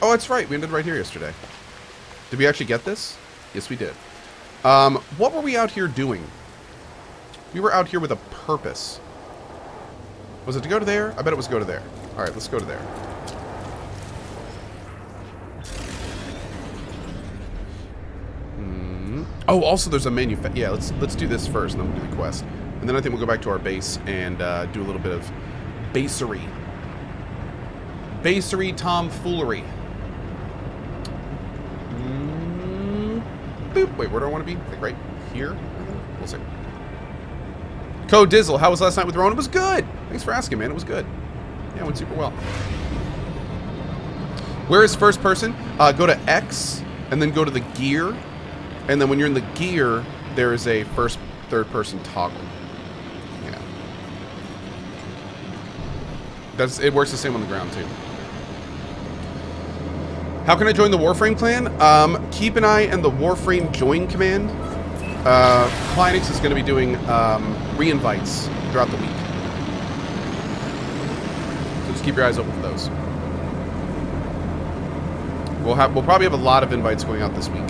Oh, that's right. We ended right here yesterday. Did we actually get this? Yes, we did. What were we out here doing? We were out here with a purpose. Was it to go to there? I bet it was go to there. All right, let's go to there. Oh, also there's a yeah, let's do this first, and then we'll do the quest. And then I think we'll go back to our base and do a little bit of basery. Basery tomfoolery. Boop. Wait, where do I want to be? Like right here? We'll see. Code Dizzle, how was last night with Rowan? It was good. Thanks for asking, man. It was good. Yeah, it went super well. Where is first person? Go to X, and then go to the gear. And then when you're in the gear, there is a third person toggle. Yeah. It works the same on the ground, too. How can I join the Warframe clan? Keep an eye on the Warframe join command. CohhCarnage is going to be doing re-invites throughout the week. So just keep your eyes open for those. We'll probably have a lot of invites going out this week.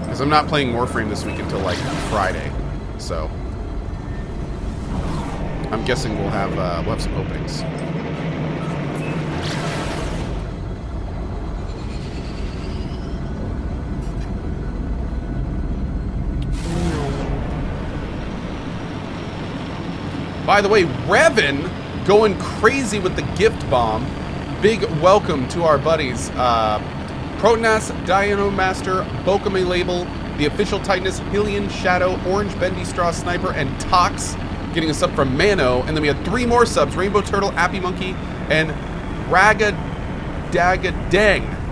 Because I'm not playing Warframe this week until like Friday. So I'm guessing we'll have some openings. By the way, Revan going crazy with the gift bomb. Big welcome to our buddies. Protonas, Dinomaster, Bokame Label, the official Titanus, Hylian, Shadow, Orange Bendy Straw Sniper, and Tox getting a sub from Mano. And then we had 3 more subs, Rainbow Turtle, Appy Monkey, and Ragadagadang.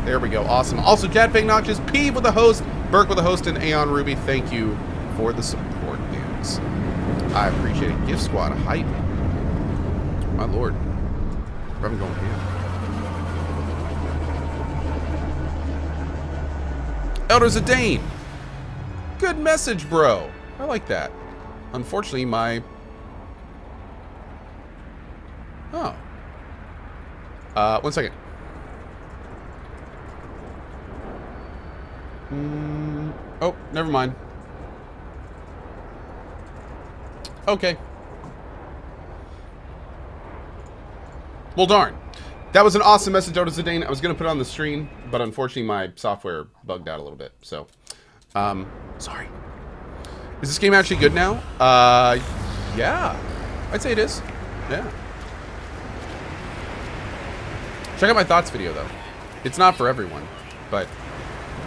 There we go, awesome. Also, Jadfang Notches, Peeve with the host, Burke with the host, and Aeon Ruby. Thank you for the support, dudes. I appreciate it. Gift Squad, hype. My lord. I'm going here. Elder Zidane. Good message, bro. I like that. Unfortunately, my... Oh. 1 second. Oh, never mind. Okay. Well, darn. That was an awesome message, Elder Zidane. I was going to put it on the screen, but unfortunately my software bugged out a little bit. So, sorry. Is this game actually good now? Yeah. I'd say it is. Yeah. Check out my thoughts video, though. It's not for everyone, but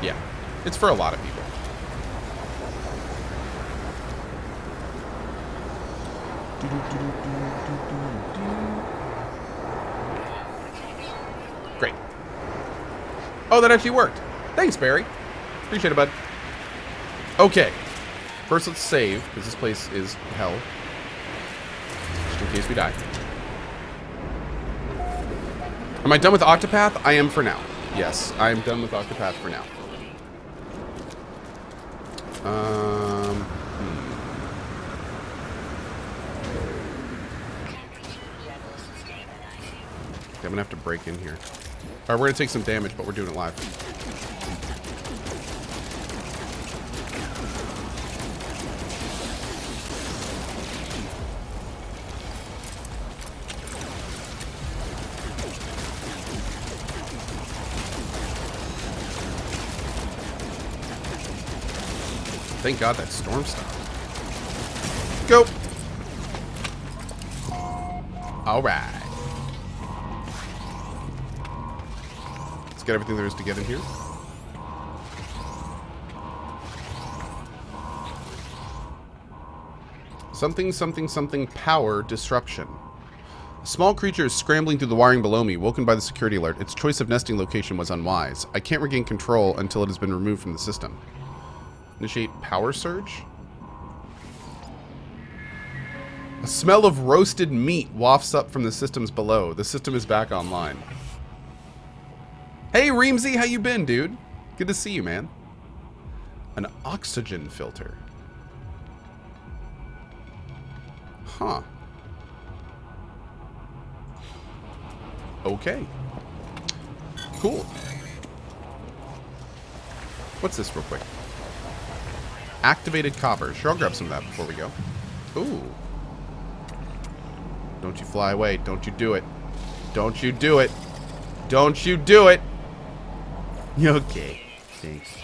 yeah. It's for a lot of people. Great. Oh, that actually worked. Thanks, Barry. Appreciate it, bud. Okay. First, let's save, because this place is hell. Just in case we die. Am I done with Octopath? I am for now. Yes, I am done with Octopath for now. Okay, I'm gonna have to break in here. Alright, we're gonna take some damage, but we're doing it live. Thank God that storm stopped. Go! Alright. Let's get everything there is to get in here. Something, something, something, power disruption. A small creature is scrambling through the wiring below me, woken by the security alert. Its choice of nesting location was unwise. I can't regain control until it has been removed from the system. Initiate power surge. A smell of roasted meat wafts up from the systems below. The system is back online. Hey, Reamsy, how you been, dude? Good to see you, man. An oxygen filter. Huh. Okay. cool. What's this real quick? Activated copper. Sure, I'll grab some of that before we go. Ooh. Don't you fly away. Don't you do it. Don't you do it. Don't you do it. Okay. Thanks.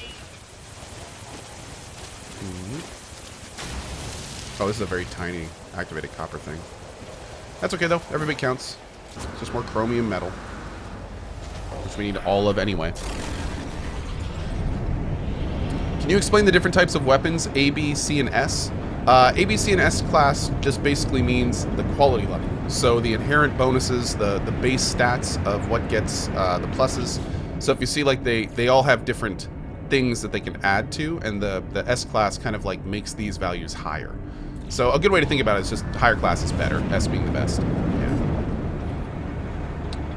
Oh, this is a very tiny activated copper thing. That's okay, though. Every bit counts. It's just more chromium metal. Which we need all of anyway. Can you explain the different types of weapons, A, B, C, and S? A, B, C, and S class just basically means the quality level. So the inherent bonuses, the base stats of what gets the pluses. So if you see, like, they all have different things that they can add to, and the S class kind of, like, makes these values higher. So a good way to think about it is just higher class is better, S being the best. Yeah.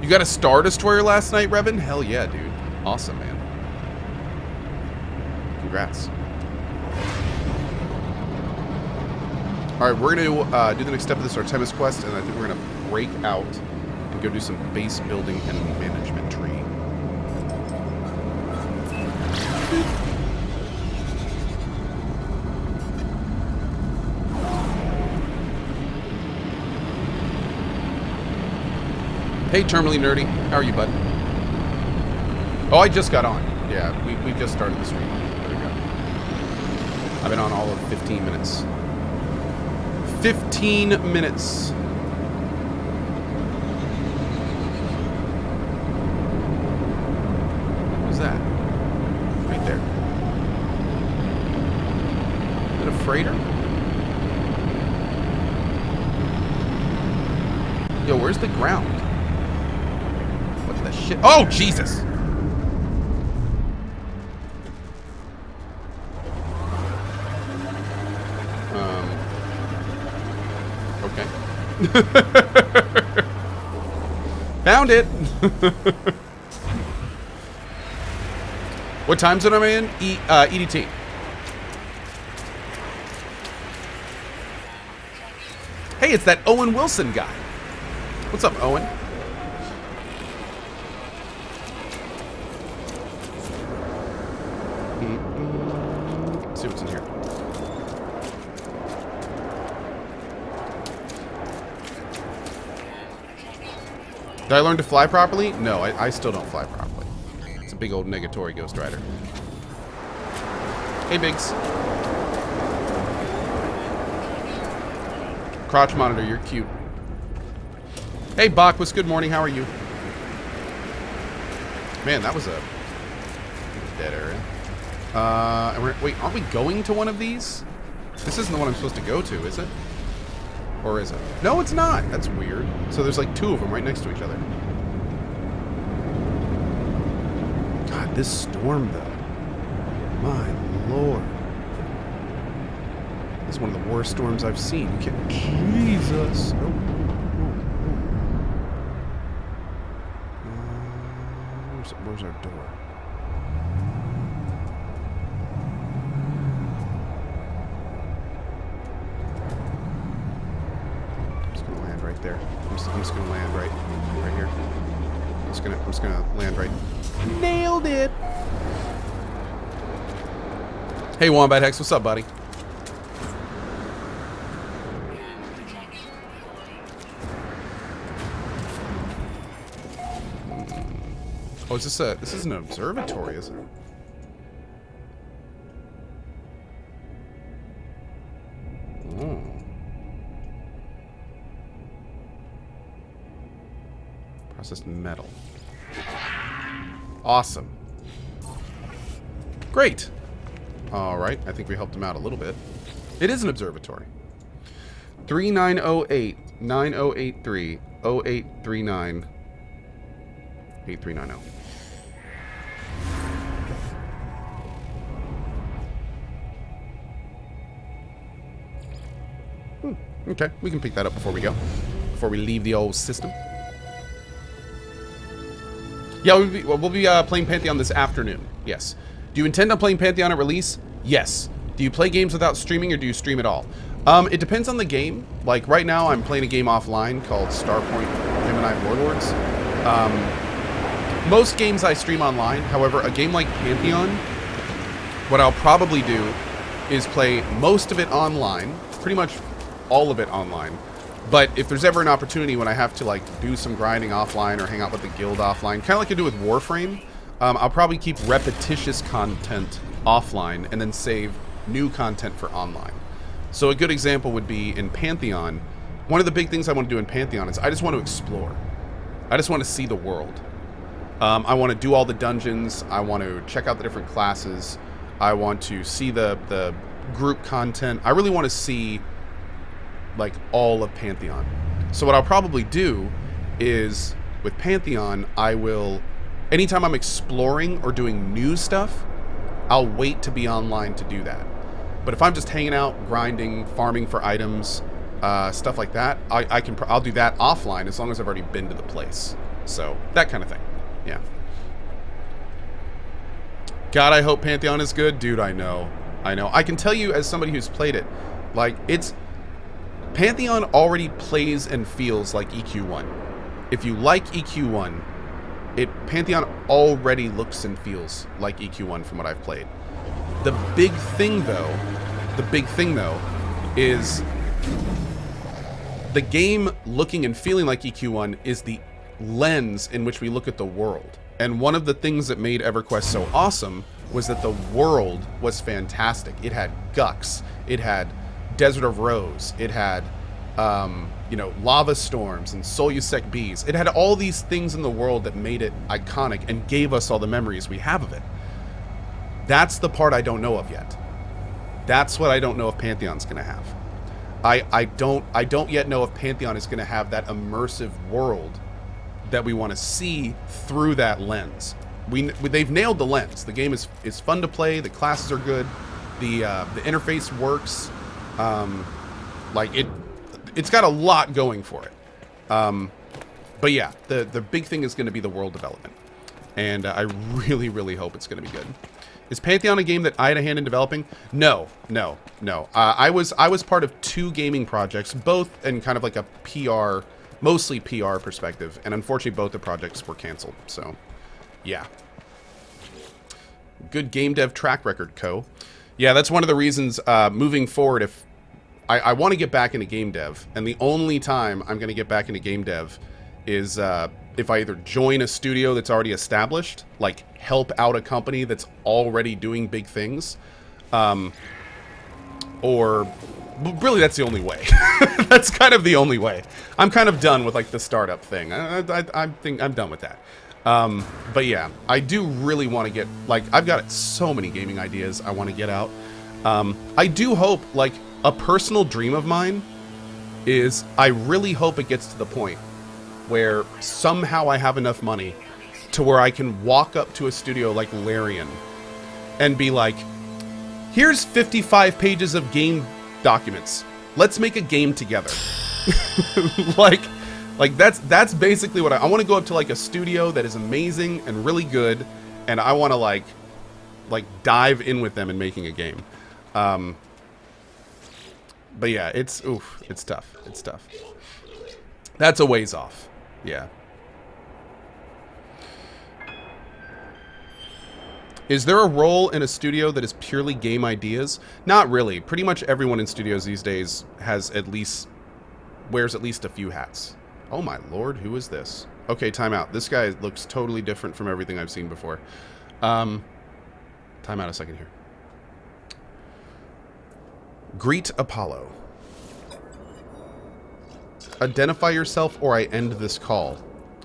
You got a Star Destroyer last night, Revan? Hell yeah, dude. Awesome, man. Congrats. Alright, we're going to do the next step of this Artemis quest, and I think we're going to break out and go do some base building and management tree. Hey, Terminally Nerdy. How are you, bud? Oh, I just got on. Yeah, we just started the stream. There we go. I've been on all of 15 minutes. 15 minutes. Who's that? Right there. Is it a freighter? Yo, where's the ground? What the shit? Oh, Jesus! Okay. Found it! What time zone am I in? EDT. Hey, it's that Owen Wilson guy. What's up, Owen? Let's see what's in here. Did I learn to fly properly? No, I still don't fly properly. It's a big old negatory Ghost Rider. Hey, Biggs. Crotch monitor, you're cute. Hey, Bachwis, good morning. How are you? Man, that was a dead area. Wait, aren't we going to one of these? This isn't the one I'm supposed to go to, is it? Or is it? No, it's not. That's weird. So there's like two of them right next to each other. God, this storm, though. My lord. This is one of the worst storms I've seen. Jesus. Oh. Where's our door? There. I'm just gonna land right here. I'm just gonna land right. Nailed it. Hey, Wombat Hex, what's up, buddy? Oh, is this is an observatory, is it? Oh. Processed metal. Awesome. Great. All right. I think we helped him out a little bit. It is an observatory. 3908 9083 0839 8390. Okay, we can pick that up before we go. Before we leave the old system. Yeah, we'll be playing Pantheon this afternoon. Yes. Do you intend on playing Pantheon at release? Yes. Do you play games without streaming, or do you stream at all? It depends on the game. Like, right now, I'm playing a game offline called Starpoint Gemini Warlords. Most games I stream online. However, a game like Pantheon, what I'll probably do is play most of it online, pretty much all of it online. But if there's ever an opportunity when I have to like do some grinding offline or hang out with the guild offline, kind of like I do with Warframe, I'll probably keep repetitious content offline and then save new content for online. So a good example would be in Pantheon. One of the big things I want to do in Pantheon is I just want to explore. I just want to see the world. I want to do all the dungeons. I want to check out the different classes. I want to see the group content. I really want to see like all of Pantheon. So what I'll probably do is with Pantheon, I will, anytime I'm exploring or doing new stuff, I'll wait to be online to do that. But if I'm just hanging out, grinding, farming for items, stuff like that, I'll do that offline as long as I've already been to the place. So that kind of thing. Yeah. God, I hope Pantheon is good. Dude, I know. I can tell you as somebody who's played it, like, Pantheon already plays and feels like EQ1. If you like EQ1, Pantheon already looks and feels like EQ1 from what I've played. The big thing though is the game looking and feeling like EQ1 is the lens in which we look at the world. And one of the things that made EverQuest so awesome was that the world was fantastic. It had Gux, it had Desert of Rose, it had lava storms and Solusec bees. It had all these things in the world that made it iconic and gave us all the memories we have of it. That's the part I don't know of yet. That's what I don't know if Pantheon's gonna have. I don't yet know if Pantheon is gonna have that immersive world that we want to see through that lens. They've nailed the lens. The game is fun to play. The classes are good. The interface works. It's got a lot going for it. But yeah, the big thing is going to be the world development, and I really, really hope it's going to be good. Is Pantheon a game that I had a hand in developing? No. I was part of 2 gaming projects, both in kind of like a PR, mostly PR perspective, and unfortunately both the projects were canceled. So, yeah. Good game dev track record, Co. Yeah, that's one of the reasons moving forward, if I want to get back into game dev, and the only time I'm going to get back into game dev is if I either join a studio that's already established, like help out a company that's already doing big things, or really that's the only way. That's kind of the only way. I'm kind of done with like the startup thing. I think I'm done with that. But yeah, I do really want to get, like, I've got so many gaming ideas I want to get out. I do hope, like, a personal dream of mine is I really hope it gets to the point where somehow I have enough money to where I can walk up to a studio like Larian and be like, here's 55 pages of game documents. Let's make a game together. like that's basically what I want to go up to, like a studio that is amazing and really good, and I want to like dive in with them in making a game. But yeah, it's tough. It's tough. That's a ways off. Yeah. Is there a role in a studio that is purely game ideas? Not really. Pretty much everyone in studios these days wears at least a few hats. Oh my lord, who is this? Okay, time out. This guy looks totally different from everything I've seen before. Time out a second here. Greet Apollo. Identify yourself or I end this call.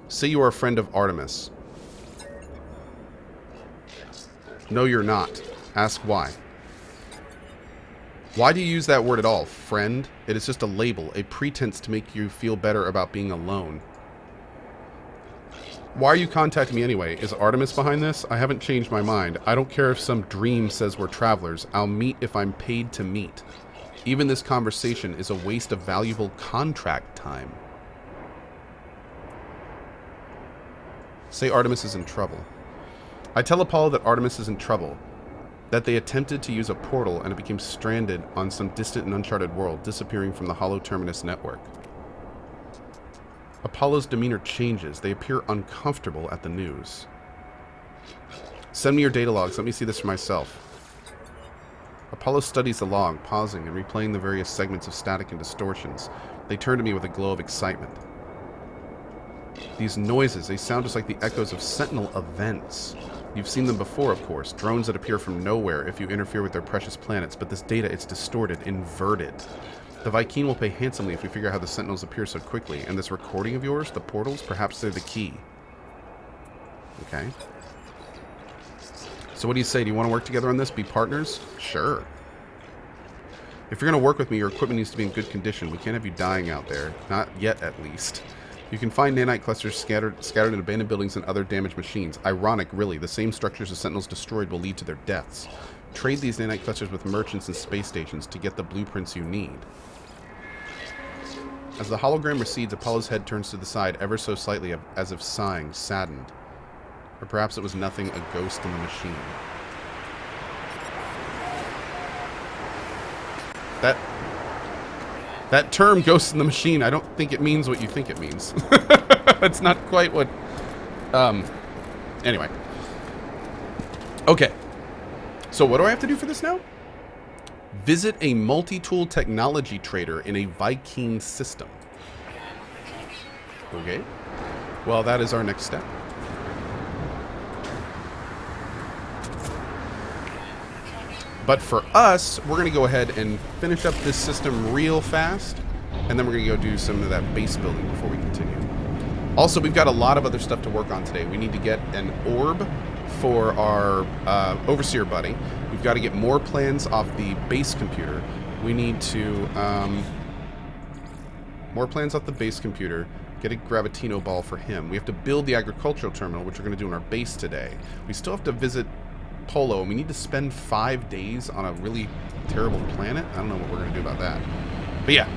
Say you are a friend of Artemis. No, you're not. Ask why. Why do you use that word at all? Friend? It is just a label, a pretense to make you feel better about being alone. Why are you contacting me anyway? Is Artemis behind this? I haven't changed my mind. I don't care if some dream says we're travelers. I'll meet if I'm paid to meet. Even this conversation is a waste of valuable contract time. Say Artemis is in trouble. I tell Apollo that Artemis is in trouble. That they attempted to use a portal and it became stranded on some distant and uncharted world, disappearing from the Hollow Terminus network. Apollo's demeanor changes. They appear uncomfortable at the news. Send me your data logs. Let me see this for myself. Apollo studies the log, pausing and replaying the various segments of static and distortions. They turn to me with a glow of excitement. These noises, they sound just like the echoes of Sentinel events. You've seen them before, of course. Drones that appear from nowhere if you interfere with their precious planets. But this data, it's distorted, inverted. The Vy'keen will pay handsomely if we figure out how the Sentinels appear so quickly. And this recording of yours, the portals, perhaps they're the key. Okay. So what do you say? Do you want to work together on this? Be partners? Sure. If you're going to work with me, your equipment needs to be in good condition. We can't have you dying out there. Not yet, at least. You can find nanite clusters scattered in abandoned buildings and other damaged machines. Ironic, really. The same structures the Sentinels destroyed will lead to their deaths. Trade these nanite clusters with merchants and space stations to get the blueprints you need. As the hologram recedes, Apollo's head turns to the side ever so slightly, as if sighing, saddened. Or perhaps it was nothing, a ghost in the machine. That term, ghost in the machine, I don't think it means what you think it means. It's not quite what... Anyway. Okay. So what do I have to do for this now? Visit a multi-tool technology trader in a Vy'keen system. Okay. Well, that is our next step. But for us, we're going to go ahead and finish up this system real fast. And then we're going to go do some of that base building before we continue. Also, we've got a lot of other stuff to work on today. We need to get an orb for our Overseer buddy. We've got to get more plans off the base computer. We need to... more plans off the base computer. Get a Gravitino ball for him. We have to build the agricultural terminal, which we're going to do on our base today. We still have to visit Polo, and we need to spend 5 days on a really terrible planet. I don't know what we're going to do about that. But yeah.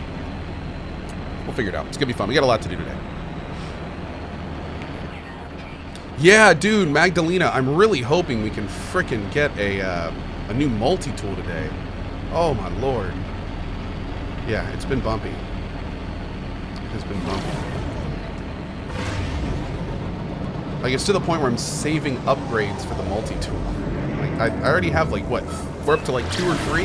We'll figure it out. It's going to be fun. We got a lot to do today. Yeah, dude, Magdalena, I'm really hoping we can frickin' get a new multi-tool today. Oh, my lord. Yeah, it's been bumpy. It has been bumpy. Like, it's to the point where I'm saving upgrades for the multi-tool. Like, I already have, like, what? We're up to, like, 2 or 3?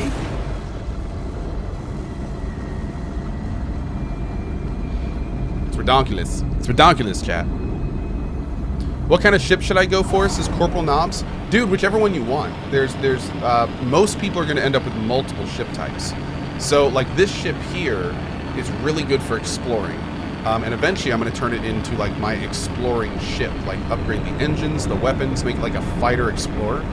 It's redonkulous. It's redonkulous, chat. What kind of ship should I go for? Says Corporal Knobs. Dude, whichever one you want. Most people are going to end up with multiple ship types. So, like, this ship here is really good for exploring. And eventually I'm going to turn it into, like, my exploring ship. Like, upgrade the engines, the weapons, make it like a fighter explorer.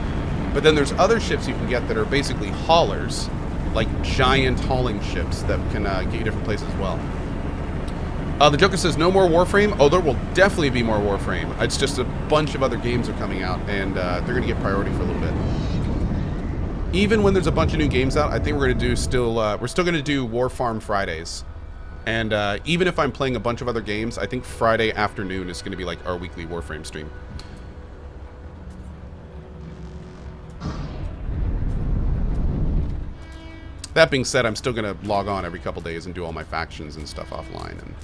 But then there's other ships you can get that are basically haulers. Like, giant hauling ships that can get you different places as well. The Joker says, no more Warframe? Oh, there will definitely be more Warframe. It's just a bunch of other games are coming out, and they're going to get priority for a little bit. Even when there's a bunch of new games out, I think we're going to do we're still going to do War Farm Fridays. And even if I'm playing a bunch of other games, I think Friday afternoon is going to be like our weekly Warframe stream. That being said, I'm still going to log on every couple days and do all my factions and stuff offline and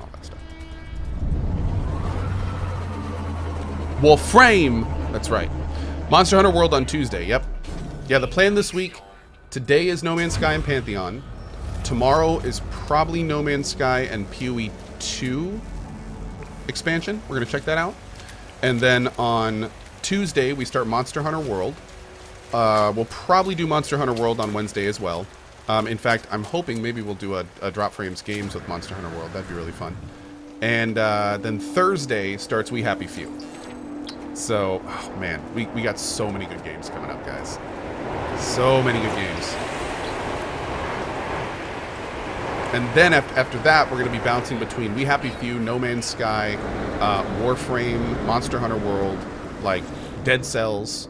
all that stuff. Warframe! That's right. Monster Hunter World on Tuesday, yep. Yeah, the plan this week, today is No Man's Sky and Pantheon. Tomorrow is probably No Man's Sky and PoE 2 expansion. We're going to check that out. And then on Tuesday, we start Monster Hunter World. We'll probably do Monster Hunter World on Wednesday as well. In fact, I'm hoping maybe we'll do a Drop Frames Games with Monster Hunter World. That'd be really fun. And then Thursday starts We Happy Few. So, oh man, we got so many good games coming up, guys. So many good games. And then after that, we're going to be bouncing between We Happy Few, No Man's Sky, Warframe, Monster Hunter World, like Dead Cells.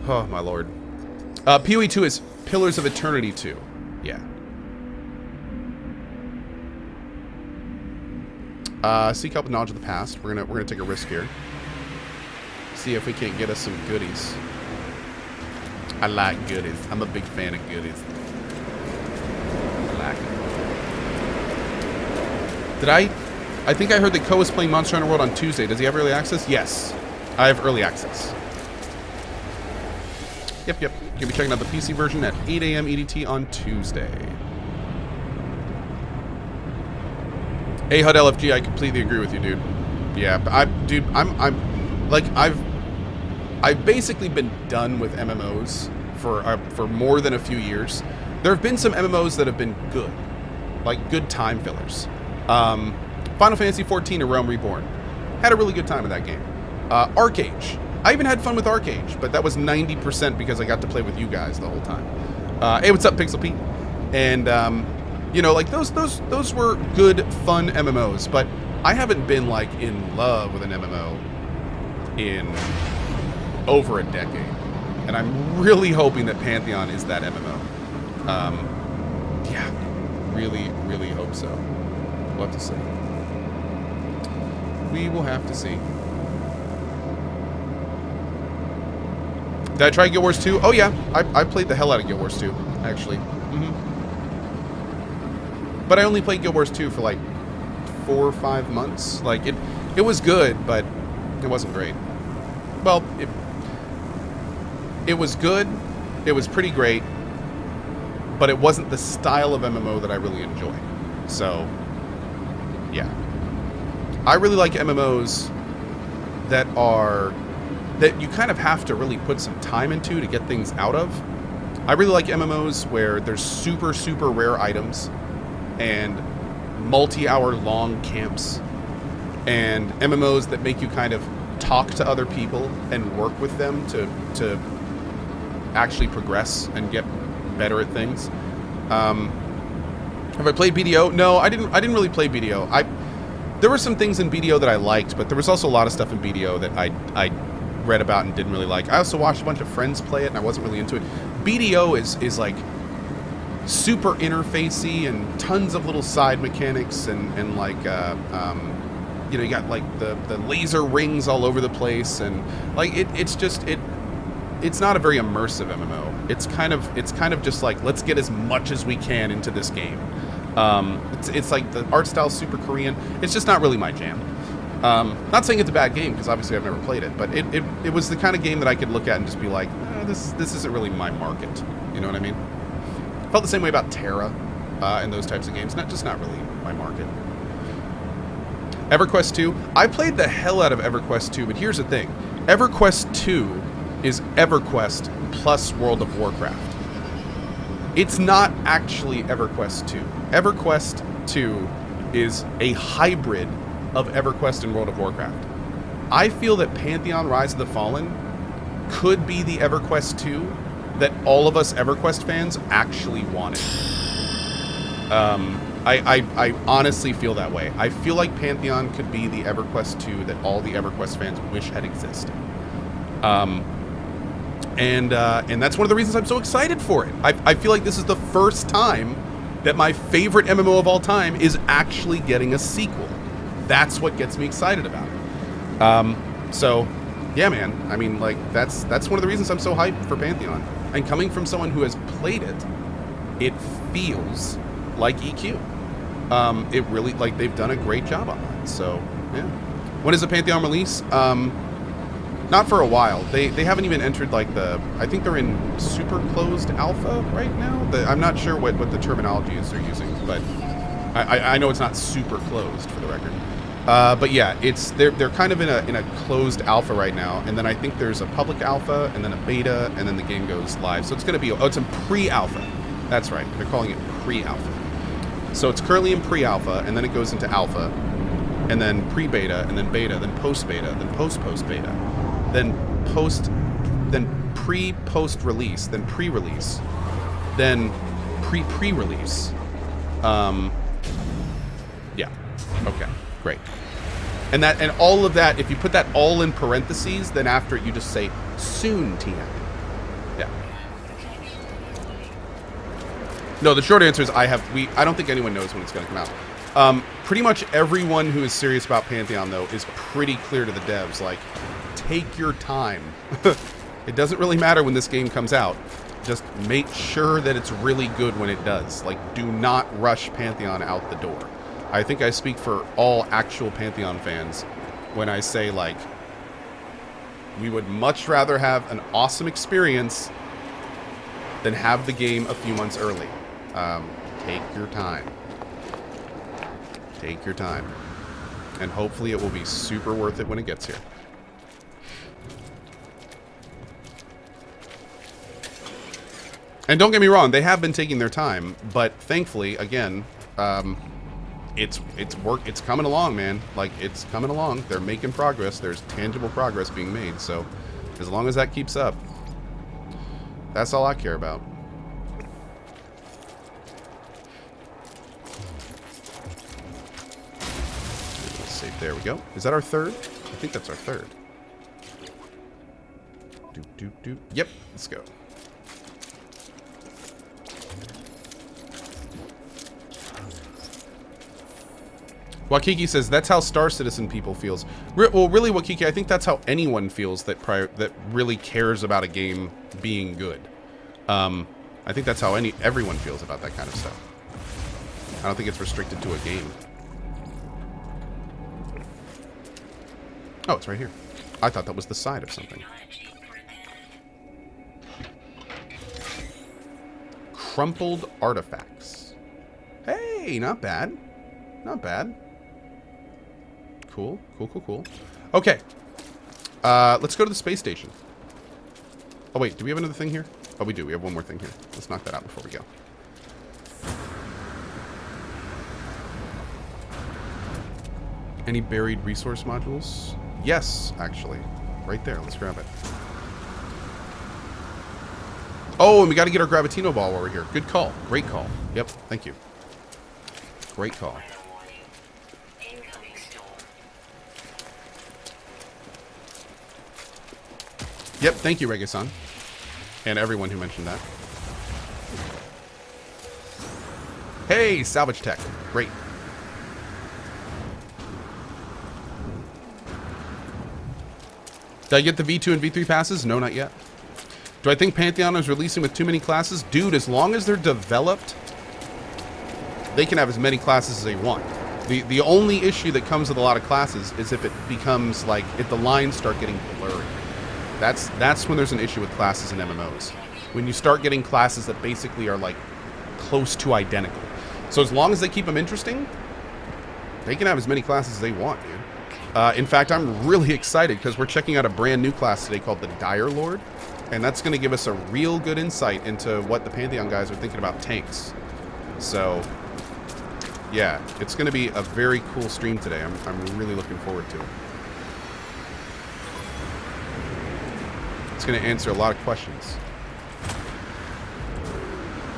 Oh, my lord. PoE 2 is Pillars of Eternity 2. Yeah. Seek help with knowledge of the past. We're gonna take a risk here. See if we can't get us some goodies. I like goodies. I'm a big fan of goodies. I like it. I think I heard that Koh is playing Monster Hunter World on Tuesday. Does he have early access? Yes. I have early access. Yep. You'll be checking out the PC version at 8 a.m. EDT on Tuesday. Hey, HUD LFG, I completely agree with you, dude. Yeah, I've basically been done with MMOs for more than a few years. There have been some MMOs that have been good, like good time fillers. Final Fantasy XIV: A Realm Reborn. Had a really good time with that game. Arcage. I even had fun with Arcage, but that was 90% because I got to play with you guys the whole time. Hey, what's up, Pixel Pete? And you know, like those were good, fun MMOs, but I haven't been like in love with an MMO in over a decade, and I'm really hoping that Pantheon is that MMO. Yeah, really hope so. We'll have to see. We will have to see. Did I try Guild Wars 2? Oh yeah, I played the hell out of Guild Wars 2, actually. But I only played Guild Wars 2 for like 4 or 5 months. Like it was good, but it wasn't great. Well, it was good. It was pretty great, but it wasn't the style of MMO that I really enjoy. So, yeah. I really like MMOs that you kind of have to really put some time into to get things out of. I really like MMOs where there's super rare items and multi-hour long camps, and MMOs that make you kind of talk to other people and work with them to actually progress and get better at things. Have I played BDO? No, I didn't really play BDO. There were some things in BDO that I liked, but there was also a lot of stuff in BDO that I read about and didn't really like. I also watched a bunch of friends play it, and I wasn't really into it. BDO is like super interfacey and tons of little side mechanics and like you know, you got like the laser rings all over the place, and like it's not a very immersive MMO. It's kind of just like, let's get as much as we can into this game. It's like the art style's super Korean. It's just not really my jam. Not saying it's a bad game, because obviously I've never played it, but it was the kind of game that I could look at and just be like, this isn't really my market. You know what I mean? Felt the same way about Terra and those types of games. Not really my market. EverQuest 2. I played the hell out of EverQuest 2, but here's the thing. EverQuest 2 is EverQuest plus World of Warcraft. It's not actually EverQuest 2. EverQuest 2 is a hybrid of EverQuest and World of Warcraft. I feel that Pantheon Rise of the Fallen could be the EverQuest 2 that all of us EverQuest fans actually wanted. I honestly feel that way. I feel like Pantheon could be the EverQuest 2 that all the EverQuest fans wish had existed. And that's one of the reasons I'm so excited for it. I feel like this is the first time that my favorite MMO of all time is actually getting a sequel. That's what gets me excited about it. So, yeah, man. I mean, like, that's one of the reasons I'm so hyped for Pantheon. And coming from someone who has played it, it feels like EQ. It really, like, they've done a great job on that. So, yeah. When is the Pantheon release? Not for a while. They haven't even entered, like, I think they're in super closed alpha right now. I'm not sure what the terminology is they're using, but I know it's not super closed, for the record. But yeah, they're kind of in a closed alpha right now, and then I think there's a public alpha, and then a beta, and then the game goes live. So it's going to be, it's in pre-alpha. That's right. They're calling it pre-alpha. So it's currently in pre-alpha, and then it goes into alpha, and then pre-beta, and then beta, then post-beta, then post-post-beta, then pre-post-release, then pre-release, then pre-pre-release. Yeah. Okay. Great. And all of that, if you put that all in parentheses, then after it you just say soon TM. Yeah. No, the short answer is I don't think anyone knows when it's going to come out. Pretty much everyone who is serious about Pantheon, though, is pretty clear to the devs, like, take your time. It doesn't really matter when this game comes out. Just make sure that it's really good when it does. Like, do not rush Pantheon out the door. I think I speak for all actual Pantheon fans when I say, like, we would much rather have an awesome experience than have the game a few months early. Take your time. Take your time. And hopefully it will be super worth it when it gets here. And don't get me wrong, they have been taking their time, but thankfully, again, it's coming along, man. Like, it's coming along. They're making progress. There's tangible progress being made. So, as long as that keeps up, that's all I care about. Let's save. There we go. Is that our third? I think that's our third. Yep. Let's go. Wakiki says, that's how Star Citizen people feels. Well, really, Wakiki, I think that's how anyone feels that really cares about a game being good. I think that's how everyone feels about that kind of stuff. I don't think it's restricted to a game. Oh, it's right here. I thought that was the side of something. Crumpled artifacts. Hey, not bad. Not bad. Cool. Okay. Let's go to the space station. Oh, wait. Do we have another thing here? Oh, we do. We have one more thing here. Let's knock that out before we go. Any buried resource modules? Yes, actually. Right there. Let's grab it. Oh, and we got to get our Gravitino ball while we're here. Good call. Great call. Yep. Thank you. Great call. Yep, thank you, Reggae-san. And everyone who mentioned that. Hey, salvage tech. Great. Did I get the V2 and V3 passes? No, not yet. Do I think Pantheon is releasing with too many classes? Dude, as long as they're developed, they can have as many classes as they want. The only issue that comes with a lot of classes is if it becomes like, if the lines start getting blurry. That's when there's an issue with classes and MMOs. When you start getting classes that basically are like close to identical. So as long as they keep them interesting, they can have as many classes as they want, dude. In fact, I'm really excited because we're checking out a brand new class today called the Dire Lord. And that's going to give us a real good insight into what the Pantheon guys are thinking about tanks. So, yeah, it's going to be a very cool stream today. I'm really looking forward to it. It's going to answer a lot of questions.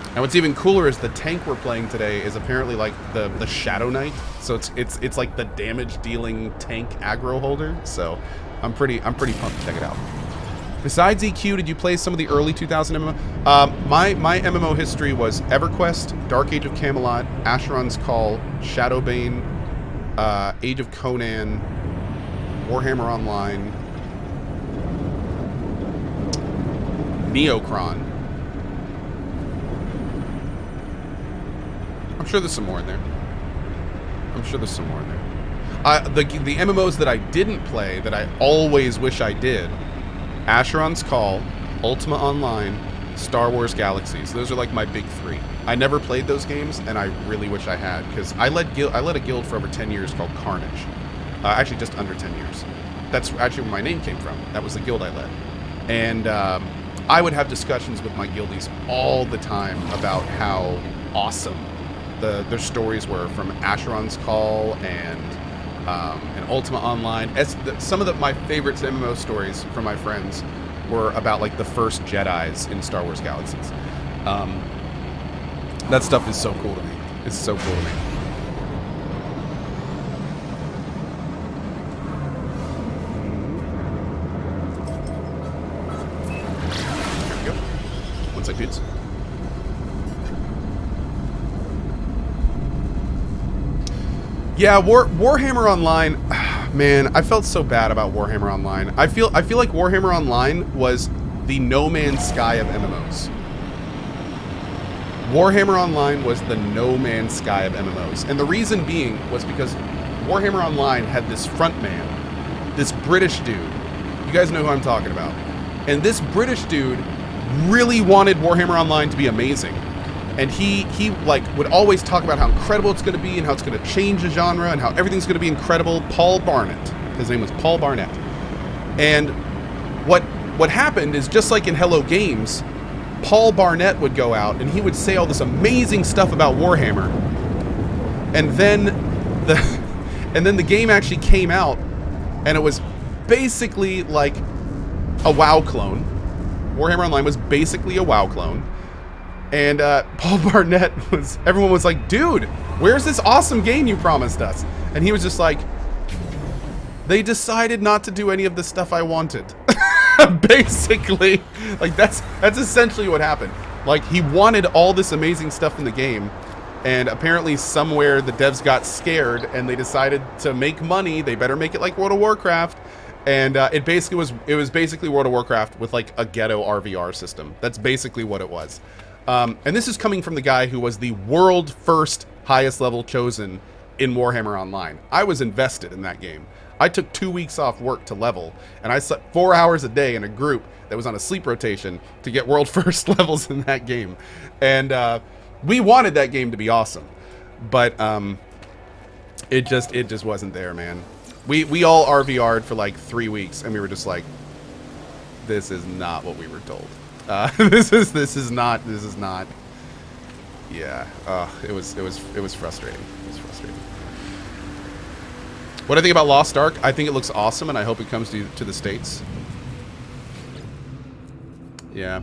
And what's even cooler is the tank we're playing today is apparently like the Shadow Knight. So it's like the damage dealing tank aggro holder. So I'm pretty pumped to check it out. Besides EQ, did you play some of the early 2000 MMO? My MMO history was EverQuest, Dark Age of Camelot, Asheron's Call, Shadowbane, Age of Conan, Warhammer Online, Neocron. I'm sure there's some more in there. The MMOs that I didn't play that I always wish I did: Asheron's Call, Ultima Online, Star Wars Galaxies. Those are like my big three. I never played those games, and I really wish I had, because I led a guild for over 10 years called CohhCarnage. Actually, just under 10 years. That's actually where my name came from. That was the guild I led. And I would have discussions with my guildies all the time about how awesome their stories were from Asheron's Call and Ultima Online. Some of my favorite MMO stories from my friends were about like the first Jedis in Star Wars Galaxies. That stuff is so cool to me. It's so cool to me. There we go. One sec, dudes. Yeah, Warhammer Online, man, I felt so bad about Warhammer Online. I feel like Warhammer Online was the No Man's Sky of MMOs. Warhammer Online was the no man's sky of MMOs. And the reason being was because Warhammer Online had this front man, this British dude. You guys know who I'm talking about. And this British dude really wanted Warhammer Online to be amazing. And he like would always talk about how incredible it's going to be and how it's going to change the genre and how everything's going to be incredible. Paul Barnett. His name was Paul Barnett. And what happened is, just like in Hello Games, Paul Barnett would go out and he would say all this amazing stuff about Warhammer. And then the game actually came out, and it was basically like a WoW clone. Warhammer Online was basically a WoW clone. And Paul Barnett everyone was like, dude, where's this awesome game you promised us? And he was just like, they decided not to do any of the stuff I wanted. Basically, like that's essentially what happened. Like, he wanted all this amazing stuff in the game, and apparently somewhere the devs got scared and they decided to make money. They better make it like World of Warcraft. And it was basically World of Warcraft with like a ghetto RVR system. That's basically what it was. And this is coming from the guy who was the world first highest level chosen in Warhammer Online. I was invested in that game. I took 2 weeks off work to level, and I slept 4 hours a day in a group that was on a sleep rotation to get world first levels in that game. And we wanted that game to be awesome, but it just wasn't there, man. We all RVR'd for like 3 weeks, and we were just like, this is not what we were told. This is not. Yeah. It was frustrating. It was frustrating. What do I think about Lost Ark? I think it looks awesome, and I hope it comes to the States. Yeah.